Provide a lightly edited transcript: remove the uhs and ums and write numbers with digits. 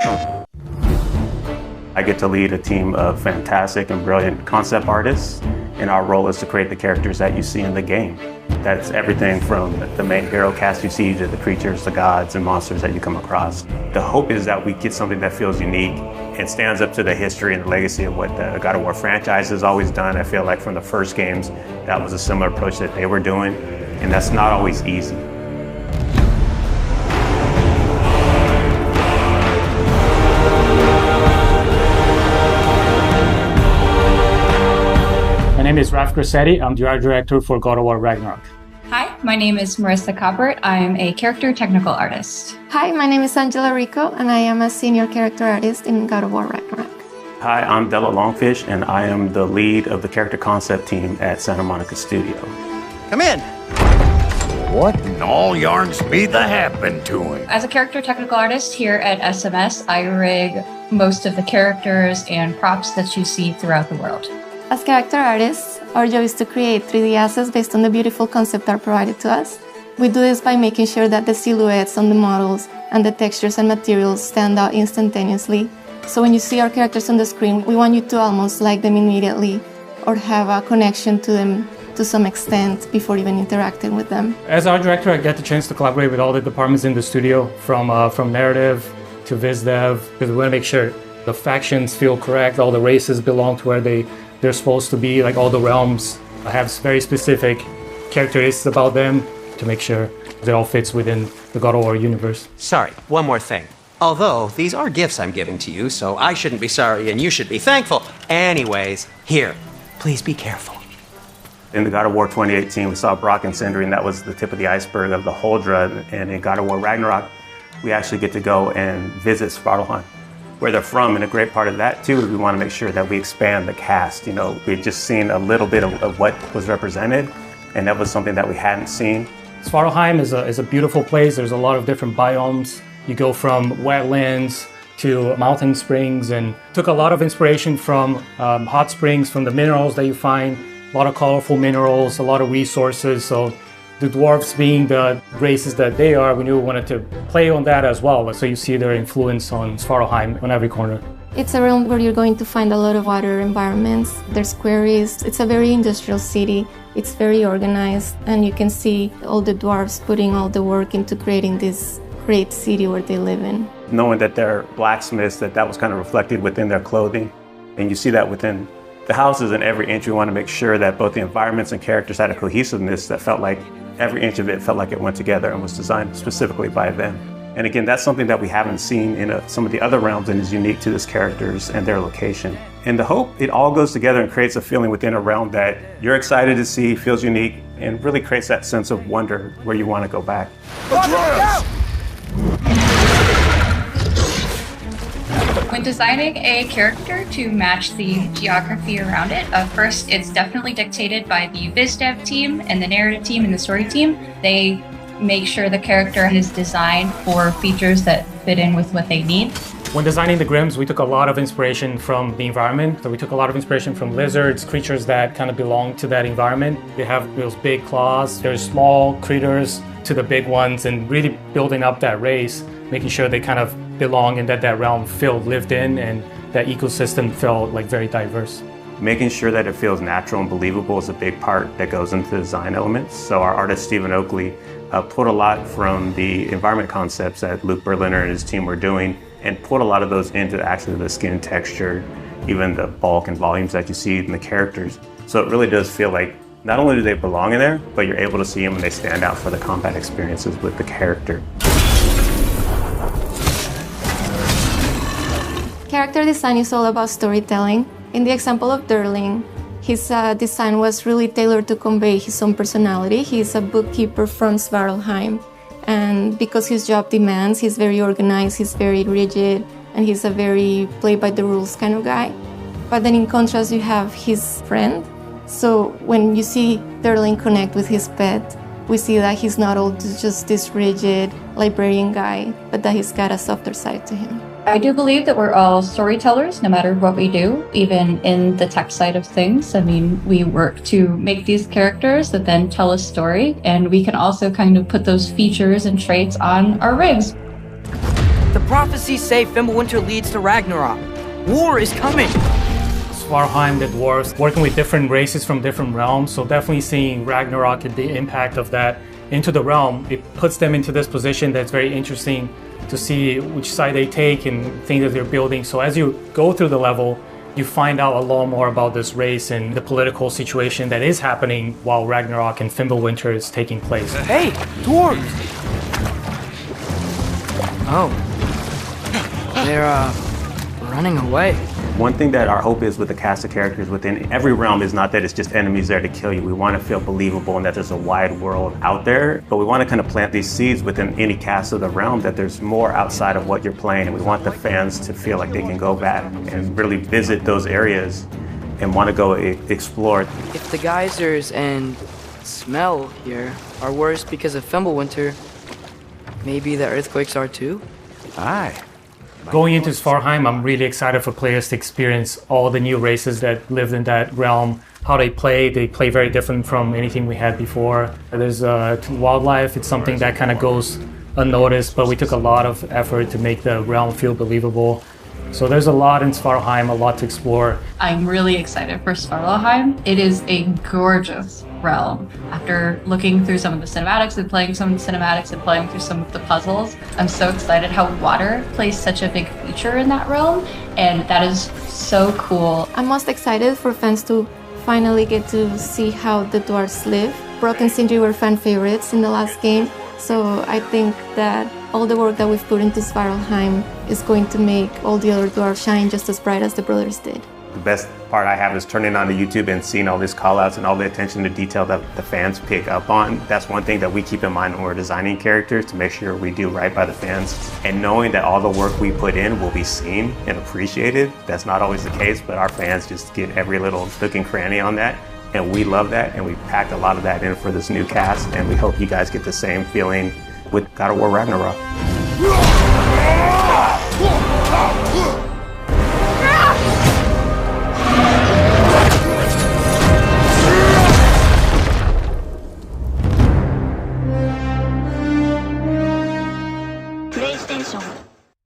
I get to lead a team of fantastic and brilliant concept artists, and our role is to create the characters that you see in the game. That's everything from the main hero cast you see to the creatures, the gods, and monsters that you come across. The hope is that we get something that feels unique and stands up to the history and the legacy of what the God of War franchise has always done. I feel like from the first games, that was a similar approach that they were doing, and that's not always easy. My name is Raf Grassetti. I'm the art director for God of War Ragnarok. Hi, my name is Marissa Coppert. I am a character technical artist. Hi, my name is Angela Rico, and I am a senior character artist in God of War Ragnarok. Hi, I'm Della Longfish, and I am the lead of the character concept team at Santa Monica Studio. Come in. What in all yarns be the happened to him? As a character technical artist here at SMS, I rig most of the characters and props that you see throughout the world. As character artists, our job is to create 3D assets based on the beautiful concept art provided to us. We do this by making sure that the silhouettes on the models and the textures and materials stand out instantaneously. So when you see our characters on the screen, we want you to almost like them immediately or have a connection to them to some extent before even interacting with them. As art director, I get the chance to collaborate with all the departments in the studio, from narrative to viz dev, because we want to make sure the factions feel correct, all the races belong to where they're supposed to be, like all the realms have very specific characteristics about them to make sure it all fits within the God of War universe. Sorry, one more thing. Although, these are gifts I'm giving to you, so I shouldn't be sorry and you should be thankful. Anyways, here, please be careful. In the God of War 2018, we saw Brock and Sindri, and that was the tip of the iceberg of the Huldra. And in God of War Ragnarok, we actually get to go and visit Svartalfheim, where they're from, and a great part of that too is we want to make sure that we expand the cast. You know, we've just seen a little bit of what was represented, and that was something that we hadn't seen. Svartalfheim is a beautiful place. There's a lot of different biomes. You go from wetlands to mountain springs, and took a lot of inspiration from hot springs, from the minerals that you find, a lot of colorful minerals, a lot of resources. So the dwarves being the races that they are, we knew we wanted to play on that as well. So you see their influence on Svartalfheim on every corner. It's a realm where you're going to find a lot of water environments. There's quarries. It's a very industrial city. It's very organized, and you can see all the dwarves putting all the work into creating this great city where they live in. Knowing that they're blacksmiths, that was kind of reflected within their clothing. And you see that within the houses and every inch. We want to make sure that both the environments and characters had a cohesiveness that felt like every inch of it felt like it went together and was designed specifically by them. And again, that's something that we haven't seen in some of the other realms and is unique to these characters and their location. And the hope, it all goes together and creates a feeling within a realm that you're excited to see, feels unique, and really creates that sense of wonder where you want to go back. When designing a character to match the geography around it, first it's definitely dictated by the viz dev team and the narrative team and the story team. They make sure the character is designed for features that fit in with what they need. When designing the Grims, we took a lot of inspiration from the environment. So we took a lot of inspiration from lizards, creatures that kind of belong to that environment. They have those big claws. There's small critters to the big ones, and really building up that race, making sure they kind of belong and that realm felt lived in and that ecosystem felt like very diverse. Making sure that it feels natural and believable is a big part that goes into the design elements. So our artist, Stephen Oakley, put a lot from the environment concepts that Luke Berliner and his team were doing and put a lot of those into actually the skin texture, even the bulk and volumes that you see in the characters. So it really does feel like not only do they belong in there, but you're able to see them and they stand out for the combat experiences with the character. Character design is all about storytelling. In the example of Durling, his design was really tailored to convey his own personality. He's a bookkeeper from Svartalfheim, and because his job demands, he's very organized, he's very rigid, and he's a very play-by-the-rules kind of guy. But then in contrast, you have his friend. So when you see Durling connect with his pet, we see that he's not all just this rigid librarian guy, but that he's got a softer side to him. I do believe that we're all storytellers, no matter what we do, even in the tech side of things. I mean, we work to make these characters that then tell a story, and we can also kind of put those features and traits on our rigs. The prophecies say Fimbulwinter leads to Ragnarok. War is coming. Svartalfheim, the dwarves, working with different races from different realms, so definitely seeing Ragnarok and the impact of that into the realm, it puts them into this position that's very interesting to see which side they take and things that they're building. So as you go through the level, you find out a lot more about this race and the political situation that is happening while Ragnarok and Fimbulwinter is taking place. Hey, dwarves! Oh. They're, running away. One thing that our hope is with the cast of characters within every realm is not that it's just enemies there to kill you. We want to feel believable and that there's a wide world out there, but we want to kind of plant these seeds within any cast of the realm that there's more outside of what you're playing, and we want the fans to feel like they can go back and really visit those areas and want to go explore. If the geysers and smell here are worse because of Fimbulwinter, maybe the earthquakes are too? Aye. Going into Svartalfheim, I'm really excited for players to experience all the new races that lived in that realm, how they play. They play very different from anything we had before. There's wildlife, it's something that kind of goes unnoticed, but we took a lot of effort to make the realm feel believable. So there's a lot in Svartalfheim, a lot to explore. I'm really excited for Svartalfheim. It is a gorgeous realm. After looking through some of the cinematics and playing some of the cinematics and playing through some of the puzzles, I'm so excited how water plays such a big feature in that realm, and that is so cool. I'm most excited for fans to finally get to see how the dwarves live. Brock and Sindri were fan favorites in the last game, so I think that all the work that we've put into Svartalfheim is going to make all the other dwarves shine just as bright as the brothers did. The best part I have is turning on to YouTube and seeing all these call-outs and all the attention to detail that the fans pick up on. That's one thing that we keep in mind when we're designing characters, to make sure we do right by the fans. And knowing that all the work we put in will be seen and appreciated. That's not always the case, but our fans just get every little nook and cranny on that. And we love that, and we packed a lot of that in for this new cast, and we hope you guys get the same feeling with God of War Ragnarok.